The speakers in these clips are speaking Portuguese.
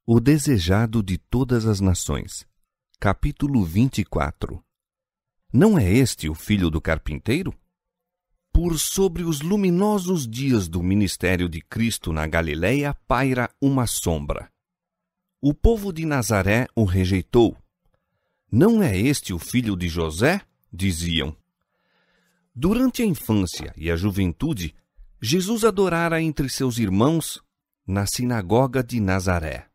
O desejado de todas as nações. Capítulo 24. Não é este o filho do carpinteiro? Por sobre os luminosos dias do ministério de Cristo na Galileia paira uma sombra. O povo de Nazaré o rejeitou. Não é este o filho de José? Diziam. Durante a infância e a juventude, Jesus adorara entre seus irmãos na sinagoga de Nazaré.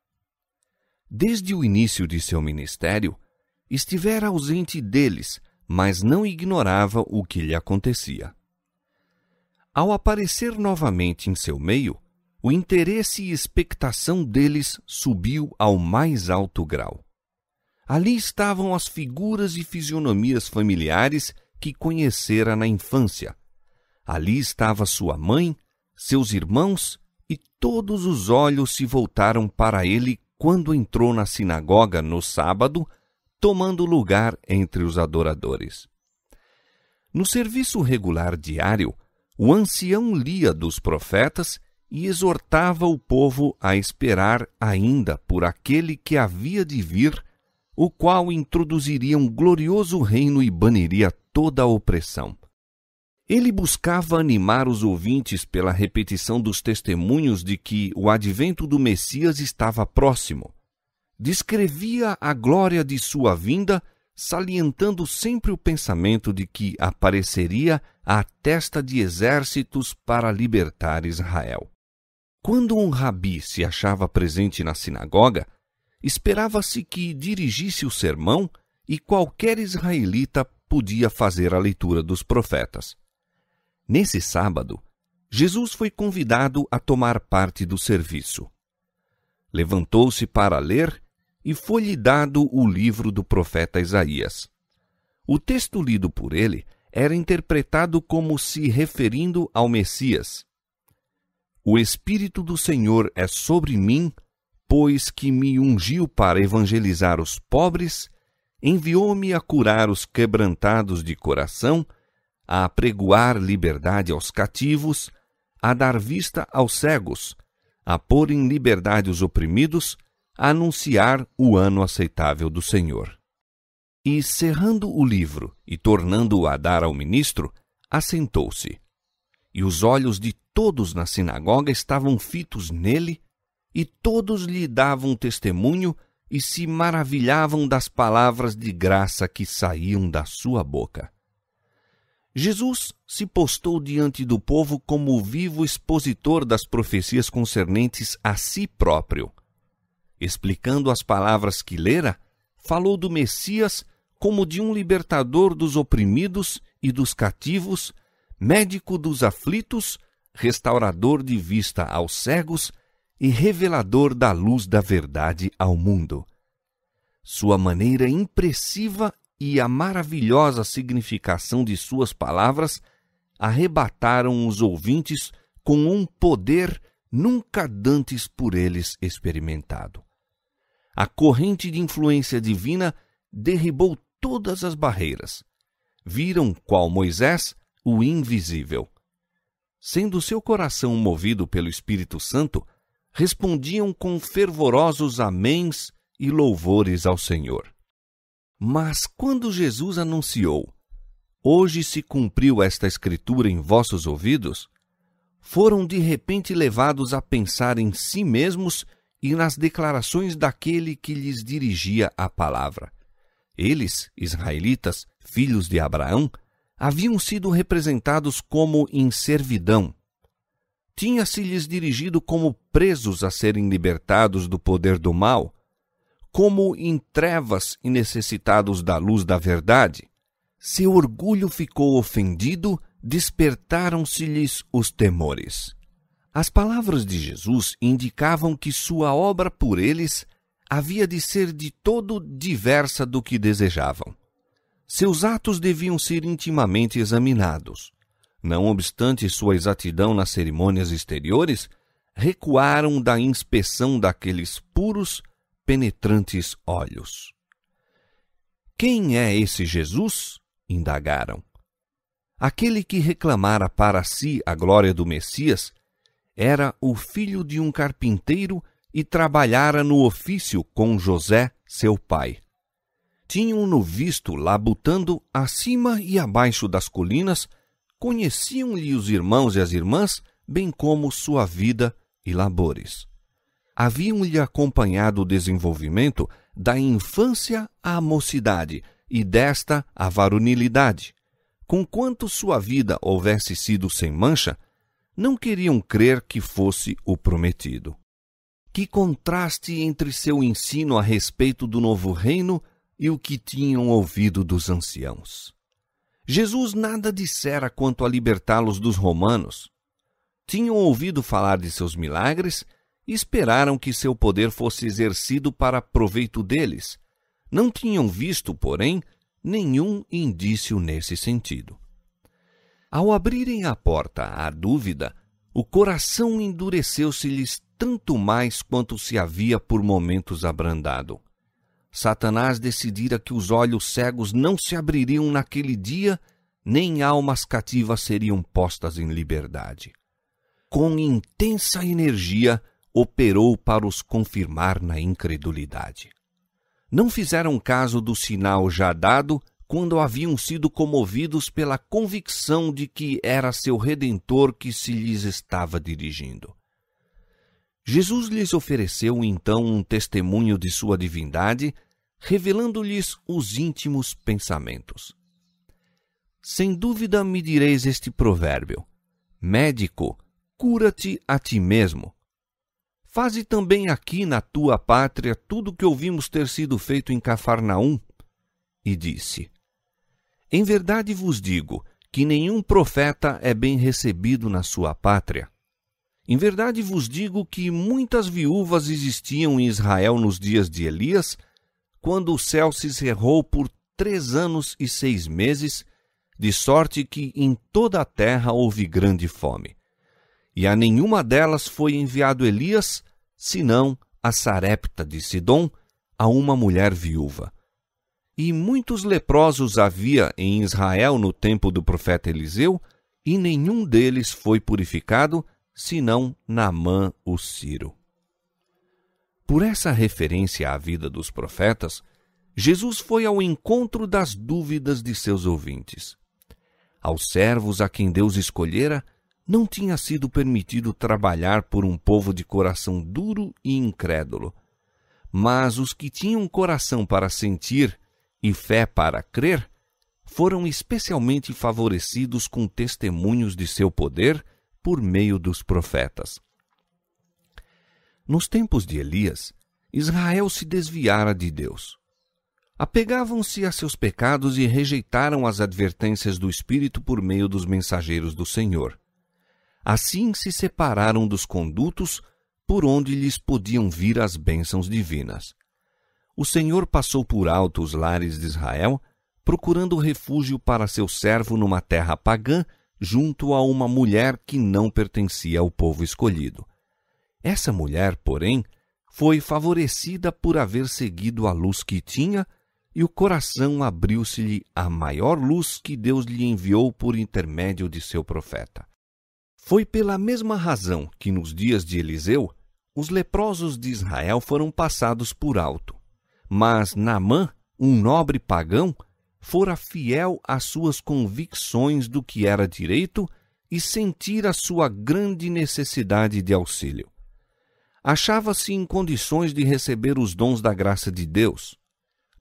Desde o início de seu ministério, estivera ausente deles, mas não ignorava o que lhe acontecia. Ao aparecer novamente em seu meio, o interesse e expectação deles subiu ao mais alto grau. Ali estavam as figuras e fisionomias familiares que conhecera na infância. Ali estava sua mãe, seus irmãos, e todos os olhos se voltaram para ele quando entrou na sinagoga no sábado, tomando lugar entre os adoradores. No serviço regular diário, o ancião lia dos profetas e exortava o povo a esperar ainda por aquele que havia de vir, o qual introduziria um glorioso reino e baniria toda a opressão. Ele buscava animar os ouvintes pela repetição dos testemunhos de que o advento do Messias estava próximo. Descrevia a glória de sua vinda, salientando sempre o pensamento de que apareceria à testa de exércitos para libertar Israel. Quando um rabi se achava presente na sinagoga, esperava-se que dirigisse o sermão e qualquer israelita podia fazer a leitura dos profetas. Nesse sábado, Jesus foi convidado a tomar parte do serviço. Levantou-se para ler e foi-lhe dado o livro do profeta Isaías. O texto lido por ele era interpretado como se referindo ao Messias. O Espírito do Senhor é sobre mim, pois que me ungiu para evangelizar os pobres, enviou-me a curar os quebrantados de coração, a apregoar liberdade aos cativos, a dar vista aos cegos, a pôr em liberdade os oprimidos, a anunciar o ano aceitável do Senhor. E, cerrando o livro e tornando-o a dar ao ministro, assentou-se. E os olhos de todos na sinagoga estavam fitos nele, e todos lhe davam testemunho e se maravilhavam das palavras de graça que saíam da sua boca. Jesus se postou diante do povo como o vivo expositor das profecias concernentes a si próprio. Explicando as palavras que lera, falou do Messias como de um libertador dos oprimidos e dos cativos, médico dos aflitos, restaurador de vista aos cegos e revelador da luz da verdade ao mundo. Sua maneira impressiva e a maravilhosa significação de suas palavras arrebataram os ouvintes com um poder nunca dantes por eles experimentado. A corrente de influência divina derribou todas as barreiras. Viram, qual Moisés, o invisível. Sendo seu coração movido pelo Espírito Santo, respondiam com fervorosos améns e louvores ao Senhor. Mas quando Jesus anunciou, "Hoje se cumpriu esta escritura em vossos ouvidos", foram de repente levados a pensar em si mesmos e nas declarações daquele que lhes dirigia a palavra. Eles, israelitas, filhos de Abraão, haviam sido representados como em servidão. Tinha-se-lhes dirigido como presos a serem libertados do poder do mal, como em trevas e necessitados da luz da verdade. Seu orgulho ficou ofendido, despertaram-se-lhes os temores. As palavras de Jesus indicavam que sua obra por eles havia de ser de todo diversa do que desejavam. Seus atos deviam ser intimamente examinados. Não obstante sua exatidão nas cerimônias exteriores, recuaram da inspeção daqueles puros, penetrantes olhos. Quem é esse Jesus? Indagaram. Aquele que reclamara para si a glória do Messias era o filho de um carpinteiro e trabalhara no ofício com José, seu pai. Tinham-no visto labutando acima e abaixo das colinas, conheciam-lhe os irmãos e as irmãs, bem como sua vida e labores. Haviam-lhe acompanhado o desenvolvimento da infância à mocidade e desta à varonilidade. Conquanto sua vida houvesse sido sem mancha, não queriam crer que fosse o prometido. Que contraste entre seu ensino a respeito do novo reino e o que tinham ouvido dos anciãos. Jesus nada dissera quanto a libertá-los dos romanos. Tinham ouvido falar de seus milagres e esperaram que seu poder fosse exercido para proveito deles. Não tinham visto, porém, nenhum indício nesse sentido. Ao abrirem a porta à dúvida, o coração endureceu-se-lhes tanto mais quanto se havia por momentos abrandado. Satanás decidira que os olhos cegos não se abririam naquele dia, nem almas cativas seriam postas em liberdade. Com intensa energia, operou para os confirmar na incredulidade. Não fizeram caso do sinal já dado quando haviam sido comovidos pela convicção de que era seu Redentor que se lhes estava dirigindo. Jesus lhes ofereceu então um testemunho de sua divindade, revelando-lhes os íntimos pensamentos. Sem dúvida me direis este provérbio: médico, cura-te a ti mesmo. Faze também aqui na tua pátria tudo o que ouvimos ter sido feito em Cafarnaum. E disse: em verdade vos digo que nenhum profeta é bem recebido na sua pátria. Em verdade vos digo que muitas viúvas existiam em Israel nos dias de Elias, quando o céu se cerrou por 3 anos e 6 meses, de sorte que em toda a terra houve grande fome. E a nenhuma delas foi enviado Elias, senão a Sarepta de Sidom, a uma mulher viúva. E muitos leprosos havia em Israel no tempo do profeta Eliseu, e nenhum deles foi purificado, senão Naamã o Sírio. Por essa referência à vida dos profetas, Jesus foi ao encontro das dúvidas de seus ouvintes. Aos servos a quem Deus escolhera, não tinha sido permitido trabalhar por um povo de coração duro e incrédulo. Mas os que tinham coração para sentir e fé para crer, foram especialmente favorecidos com testemunhos de seu poder por meio dos profetas. Nos tempos de Elias, Israel se desviara de Deus. Apegavam-se a seus pecados e rejeitaram as advertências do Espírito por meio dos mensageiros do Senhor. Assim se separaram dos condutos por onde lhes podiam vir as bênçãos divinas. O Senhor passou por alto os lares de Israel, procurando refúgio para seu servo numa terra pagã, junto a uma mulher que não pertencia ao povo escolhido. Essa mulher, porém, foi favorecida por haver seguido a luz que tinha, e o coração abriu-se-lhe à maior luz que Deus lhe enviou por intermédio de seu profeta. Foi pela mesma razão que nos dias de Eliseu, os leprosos de Israel foram passados por alto. Mas Naamã, um nobre pagão, fora fiel às suas convicções do que era direito e sentira sua grande necessidade de auxílio. Achava-se em condições de receber os dons da graça de Deus.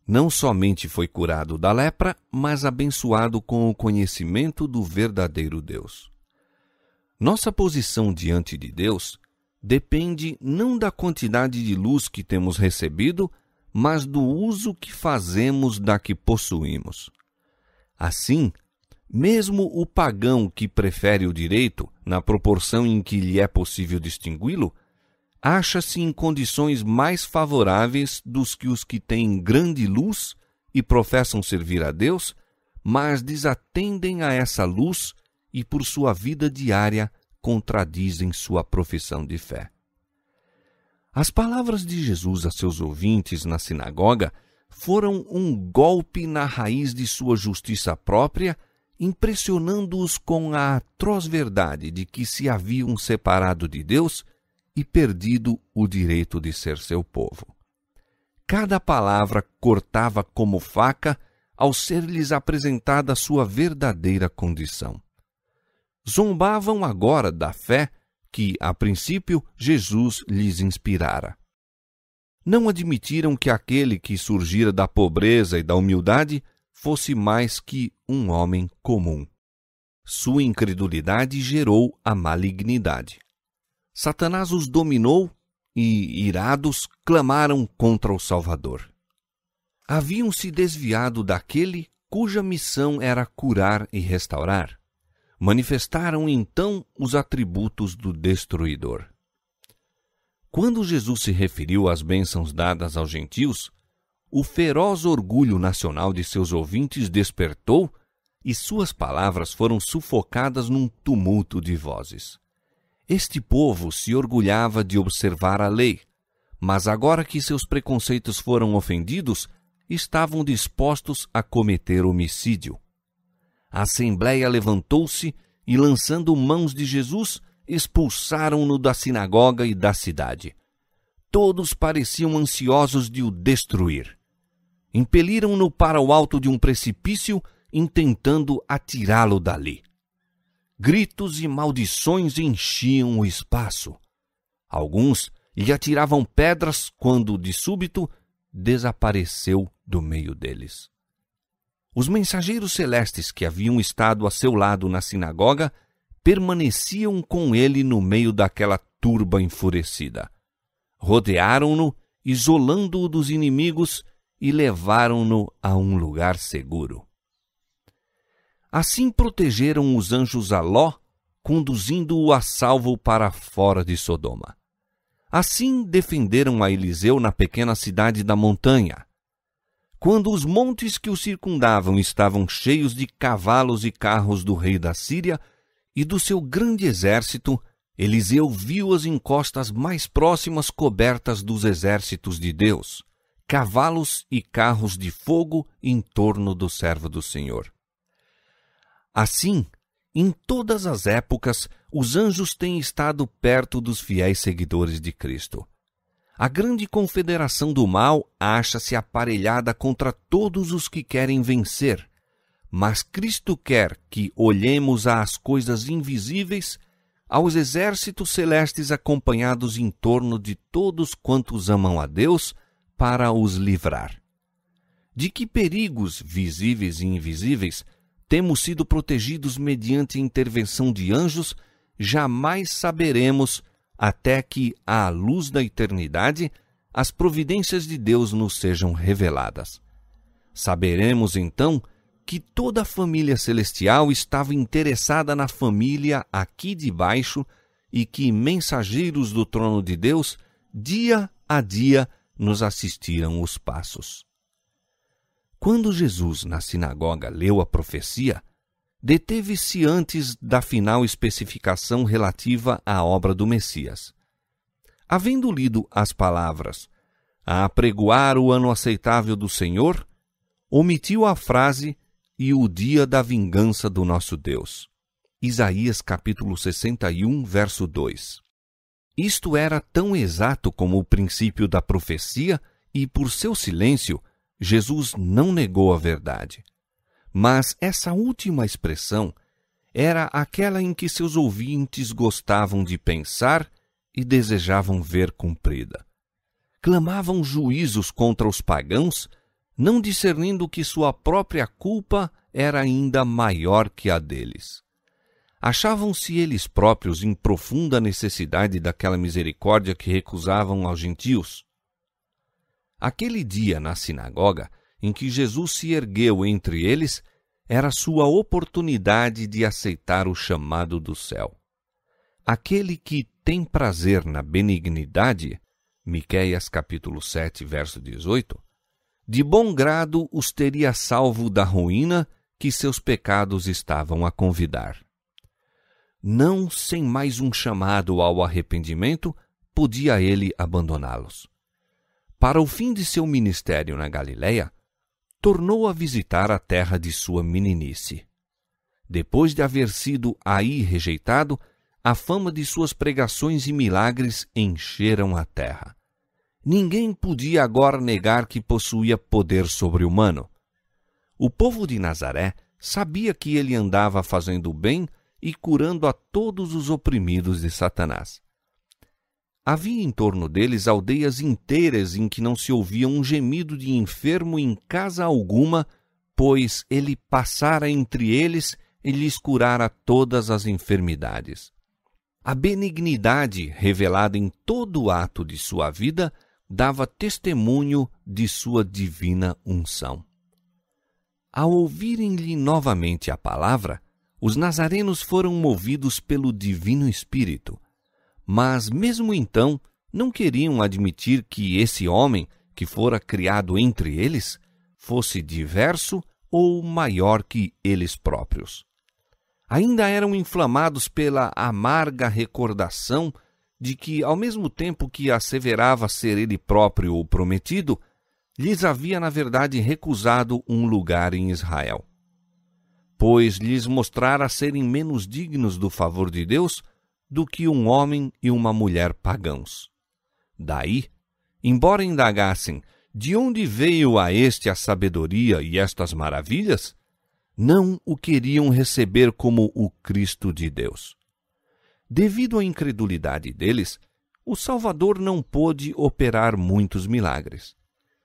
Não somente foi curado da lepra, mas abençoado com o conhecimento do verdadeiro Deus. Nossa posição diante de Deus depende não da quantidade de luz que temos recebido, mas do uso que fazemos da que possuímos. Assim, mesmo o pagão que prefere o direito, na proporção em que lhe é possível distingui-lo, acha-se em condições mais favoráveis dos que os que têm grande luz e professam servir a Deus, mas desatendem a essa luz e por sua vida diária contradizem sua profissão de fé. As palavras de Jesus a seus ouvintes na sinagoga foram um golpe na raiz de sua justiça própria, impressionando-os com a atroz verdade de que se haviam separado de Deus e perdido o direito de ser seu povo. Cada palavra cortava como faca ao ser-lhes apresentada sua verdadeira condição. Zombavam agora da fé que, a princípio, Jesus lhes inspirara. Não admitiram que aquele que surgira da pobreza e da humildade fosse mais que um homem comum. Sua incredulidade gerou a malignidade. Satanás os dominou e, irados, clamaram contra o Salvador. Haviam se desviado daquele cuja missão era curar e restaurar. Manifestaram então os atributos do destruidor. Quando Jesus se referiu às bênçãos dadas aos gentios, o feroz orgulho nacional de seus ouvintes despertou e suas palavras foram sufocadas num tumulto de vozes. Este povo se orgulhava de observar a lei, mas agora que seus preconceitos foram ofendidos, estavam dispostos a cometer homicídio. A assembleia levantou-se e, lançando mãos de Jesus, expulsaram-no da sinagoga e da cidade. Todos pareciam ansiosos de o destruir. Impeliram-no para o alto de um precipício, intentando atirá-lo dali. Gritos e maldições enchiam o espaço. Alguns lhe atiravam pedras quando, de súbito, desapareceu do meio deles. Os mensageiros celestes que haviam estado a seu lado na sinagoga permaneciam com ele no meio daquela turba enfurecida. Rodearam-no, isolando-o dos inimigos, e levaram-no a um lugar seguro. Assim protegeram os anjos a Ló, conduzindo-o a salvo para fora de Sodoma. Assim defenderam a Eliseu na pequena cidade da montanha. Quando os montes que o circundavam estavam cheios de cavalos e carros do rei da Síria e do seu grande exército, Eliseu viu as encostas mais próximas cobertas dos exércitos de Deus, cavalos e carros de fogo em torno do servo do Senhor. Assim, em todas as épocas, os anjos têm estado perto dos fiéis seguidores de Cristo. A grande confederação do mal acha-se aparelhada contra todos os que querem vencer, mas Cristo quer que olhemos às coisas invisíveis, aos exércitos celestes acompanhados em torno de todos quantos amam a Deus, para os livrar. De que perigos, visíveis e invisíveis, temos sido protegidos mediante a intervenção de anjos, jamais saberemos até que, à luz da eternidade, as providências de Deus nos sejam reveladas. Saberemos, então, que toda a família celestial estava interessada na família aqui de baixo e que mensageiros do trono de Deus, dia a dia, nos assistiram os passos. Quando Jesus, na sinagoga, leu a profecia, deteve-se antes da final especificação relativa à obra do Messias. Havendo lido as palavras, a apregoar o ano aceitável do Senhor, omitiu a frase e o dia da vingança do nosso Deus. Isaías capítulo 61, verso 2. Isto era tão exato como o princípio da profecia e, por seu silêncio, Jesus não negou a verdade. Mas essa última expressão era aquela em que seus ouvintes gostavam de pensar e desejavam ver cumprida. Clamavam juízos contra os pagãos, não discernindo que sua própria culpa era ainda maior que a deles. Achavam-se eles próprios em profunda necessidade daquela misericórdia que recusavam aos gentios. Aquele dia na sinagoga, em que Jesus se ergueu entre eles, era sua oportunidade de aceitar o chamado do céu. Aquele que tem prazer na benignidade, Miqueias capítulo 7, verso 18, de bom grado os teria salvo da ruína que seus pecados estavam a convidar. Não sem mais um chamado ao arrependimento, podia ele abandoná-los. Para o fim de seu ministério na Galiléia, tornou a visitar a terra de sua meninice. Depois de haver sido aí rejeitado, a fama de suas pregações e milagres encheram a terra. Ninguém podia agora negar que possuía poder sobre-humano. O povo de Nazaré sabia que ele andava fazendo o bem e curando a todos os oprimidos de Satanás. Havia em torno deles aldeias inteiras em que não se ouvia um gemido de enfermo em casa alguma, pois ele passara entre eles e lhes curara todas as enfermidades. A benignidade revelada em todo o ato de sua vida dava testemunho de sua divina unção. Ao ouvirem-lhe novamente a palavra, os nazarenos foram movidos pelo Divino Espírito, mas mesmo então não queriam admitir que esse homem, que fora criado entre eles, fosse diverso ou maior que eles próprios. Ainda eram inflamados pela amarga recordação de que, ao mesmo tempo que asseverava ser ele próprio o prometido, lhes havia, na verdade, recusado um lugar em Israel. Pois lhes mostrara serem menos dignos do favor de Deus do que um homem e uma mulher pagãos. Daí, embora indagassem de onde veio a este a sabedoria e estas maravilhas, não o queriam receber como o Cristo de Deus. Devido à incredulidade deles, o Salvador não pôde operar muitos milagres.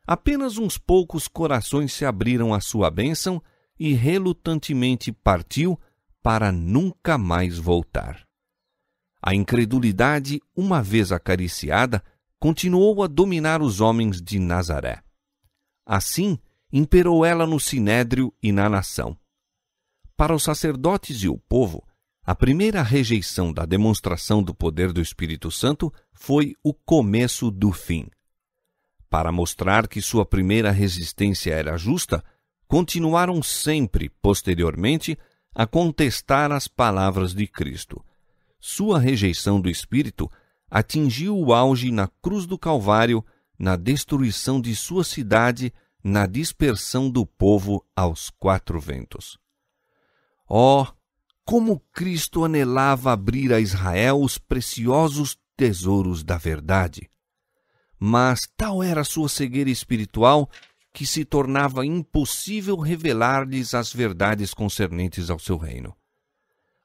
Apenas uns poucos corações se abriram à sua bênção e relutantemente partiu para nunca mais voltar. A incredulidade, uma vez acariciada, continuou a dominar os homens de Nazaré. Assim, imperou ela no sinédrio e na nação. Para os sacerdotes e o povo, a primeira rejeição da demonstração do poder do Espírito Santo foi o começo do fim. Para mostrar que sua primeira resistência era justa, continuaram sempre, posteriormente, a contestar as palavras de Cristo. Sua rejeição do Espírito atingiu o auge na cruz do Calvário, na destruição de sua cidade, na dispersão do povo aos quatro ventos. Oh, como Cristo anelava abrir a Israel os preciosos tesouros da verdade! Mas tal era sua cegueira espiritual que se tornava impossível revelar-lhes as verdades concernentes ao seu reino.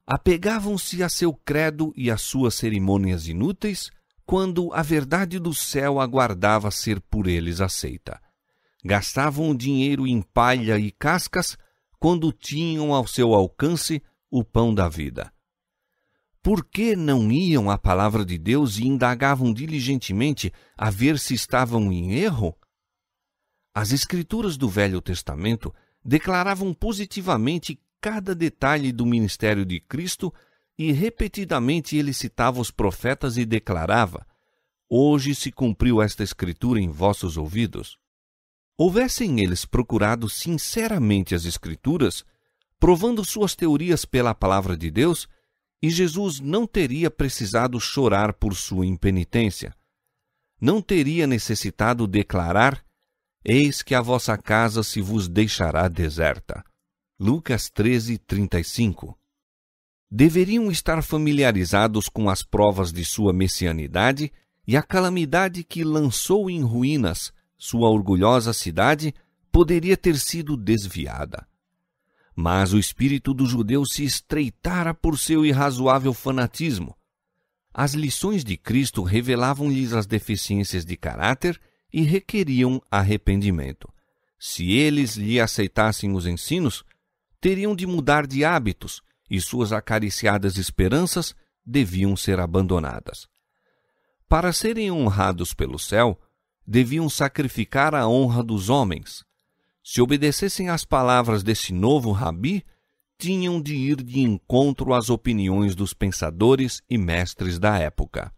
Apegavam-se a seu credo e às suas cerimônias inúteis, quando a verdade do céu aguardava ser por eles aceita. Gastavam o dinheiro em palha e cascas, quando tinham ao seu alcance o pão da vida. Por que não iam à palavra de Deus e indagavam diligentemente a ver se estavam em erro? As Escrituras do Velho Testamento declaravam positivamente cada detalhe do ministério de Cristo e repetidamente ele citava os profetas e declarava: hoje se cumpriu esta Escritura em vossos ouvidos. Houvessem eles procurado sinceramente as Escrituras, provando suas teorias pela palavra de Deus, e Jesus não teria precisado chorar por sua impenitência. Não teria necessitado declarar: eis que a vossa casa se vos deixará deserta. Lucas 13:35. Deveriam estar familiarizados com as provas de sua messianidade e a calamidade que lançou em ruínas sua orgulhosa cidade poderia ter sido desviada. Mas o espírito dos judeus se estreitara por seu irrazoável fanatismo. As lições de Cristo revelavam-lhes as deficiências de caráter e requeriam arrependimento. Se eles lhe aceitassem os ensinos, teriam de mudar de hábitos e suas acariciadas esperanças deviam ser abandonadas. Para serem honrados pelo céu, deviam sacrificar a honra dos homens. Se obedecessem às palavras desse novo rabi, tinham de ir de encontro às opiniões dos pensadores e mestres da época.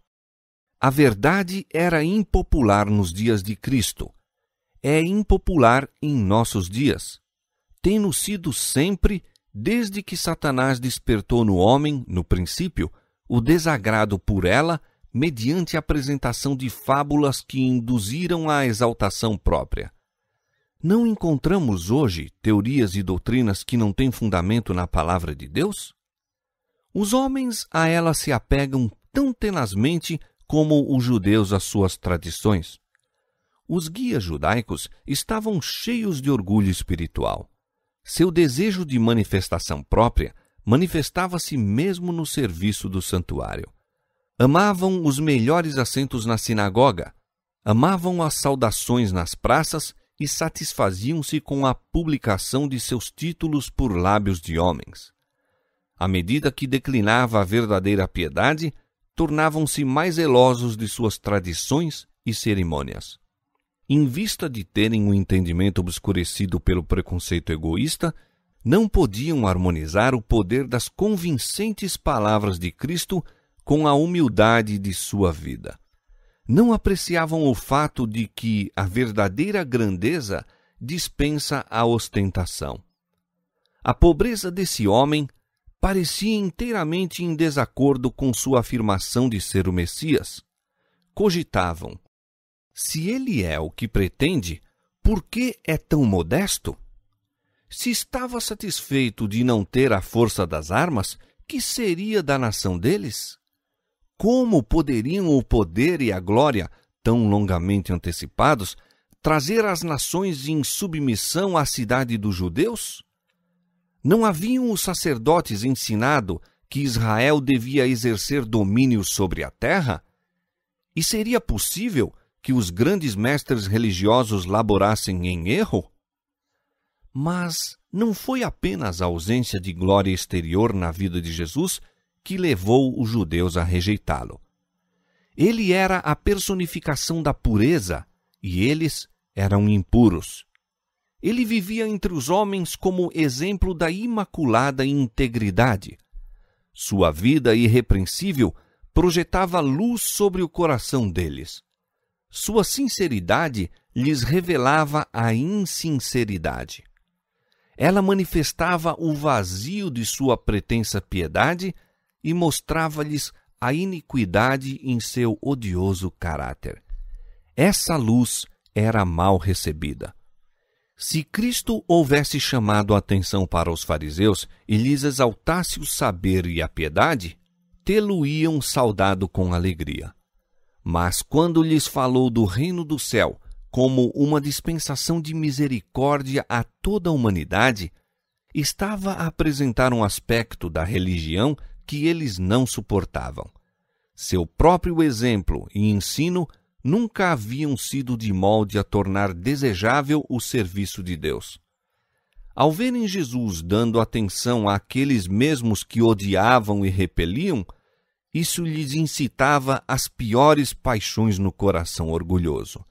A verdade era impopular nos dias de Cristo. É impopular em nossos dias. Tem-no sido sempre, desde que Satanás despertou no homem, no princípio, o desagrado por ela, mediante a apresentação de fábulas que induziram à exaltação própria. Não encontramos hoje teorias e doutrinas que não têm fundamento na palavra de Deus? Os homens a ela se apegam tão tenazmente como os judeus às suas tradições. Os guias judaicos estavam cheios de orgulho espiritual. Seu desejo de manifestação própria manifestava-se mesmo no serviço do santuário. Amavam os melhores assentos na sinagoga, amavam as saudações nas praças e satisfaziam-se com a publicação de seus títulos por lábios de homens. À medida que declinava a verdadeira piedade, tornavam-se mais zelosos de suas tradições e cerimônias. Em vista de terem um entendimento obscurecido pelo preconceito egoísta, não podiam harmonizar o poder das convincentes palavras de Cristo com a humildade de sua vida. Não apreciavam o fato de que a verdadeira grandeza dispensa a ostentação. A pobreza desse homem parecia inteiramente em desacordo com sua afirmação de ser o Messias. Cogitavam: se ele é o que pretende, por que é tão modesto? Se estava satisfeito de não ter a força das armas, que seria da nação deles? Como poderiam o poder e a glória, tão longamente antecipados, trazer as nações em submissão à cidade dos judeus? Não haviam os sacerdotes ensinado que Israel devia exercer domínio sobre a terra? E seria possível que os grandes mestres religiosos laborassem em erro? Mas não foi apenas a ausência de glória exterior na vida de Jesus que levou os judeus a rejeitá-lo. Ele era a personificação da pureza e eles eram impuros. Ele vivia entre os homens como exemplo da imaculada integridade. Sua vida irrepreensível projetava luz sobre o coração deles. Sua sinceridade lhes revelava a insinceridade. Ela manifestava o vazio de sua pretensa piedade e mostrava-lhes a iniquidade em seu odioso caráter. Essa luz era mal recebida. Se Cristo houvesse chamado a atenção para os fariseus e lhes exaltasse o saber e a piedade, tê-lo-iam saudado com alegria. Mas quando lhes falou do reino do céu como uma dispensação de misericórdia a toda a humanidade, estava a apresentar um aspecto da religião que eles não suportavam. Seu próprio exemplo e ensino nunca haviam sido de molde a tornar desejável o serviço de Deus. Ao verem Jesus dando atenção àqueles mesmos que odiavam e repeliam, isso lhes incitava as piores paixões no coração orgulhoso.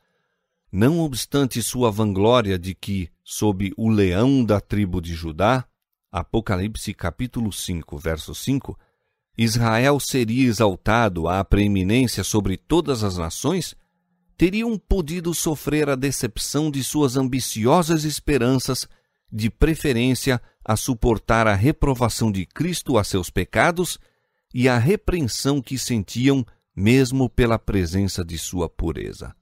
Não obstante sua vanglória de que, sob o leão da tribo de Judá, Apocalipse capítulo 5, verso 5, Israel seria exaltado à preeminência sobre todas as nações, teriam podido sofrer a decepção de suas ambiciosas esperanças, de preferência a suportar a reprovação de Cristo a seus pecados e a repreensão que sentiam mesmo pela presença de sua pureza.